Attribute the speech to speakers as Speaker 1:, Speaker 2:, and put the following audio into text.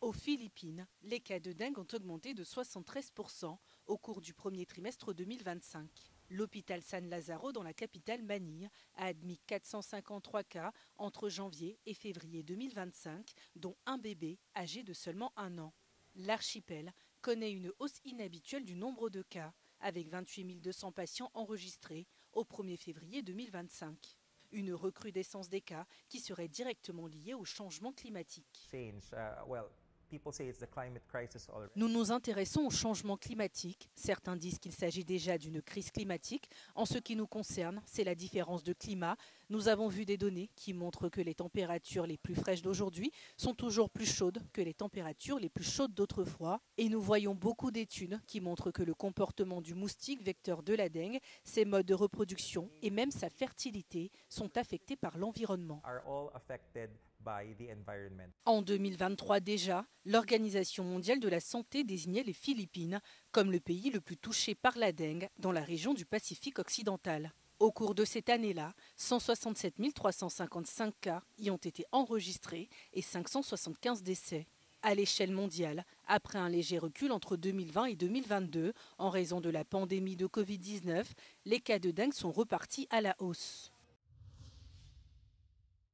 Speaker 1: Aux Philippines, les cas de dengue ont augmenté de 73% au cours du premier trimestre 2025. L'hôpital San Lázaro dans la capitale Manille a admis 453 cas entre janvier et février 2025, dont un bébé âgé de seulement 1 an. L'archipel connaît une hausse inhabituelle du nombre de cas, avec 28 200 patients enregistrés au 1er février 2025. Une recrudescence des cas qui serait directement liée au changement climatique. Nous nous intéressons au changement climatique. Certains disent qu'il s'agit déjà d'une crise climatique. En ce qui nous concerne, c'est la différence de climat. Nous avons vu des données qui montrent que les températures les plus fraîches d'aujourd'hui sont toujours plus chaudes que les températures les plus chaudes d'autrefois. Et nous voyons beaucoup d'études qui montrent que le comportement du moustique vecteur de la dengue, ses modes de reproduction et même sa fertilité sont affectés par l'environnement. En 2023 déjà, l'Organisation mondiale de la santé désignait les Philippines comme le pays le plus touché par la dengue dans la région du Pacifique occidental. Au cours de cette année-là, 167 355 cas y ont été enregistrés et 575 décès. À l'échelle mondiale, après un léger recul entre 2020 et 2022, en raison de la pandémie de Covid-19, les cas de dengue sont repartis à la hausse.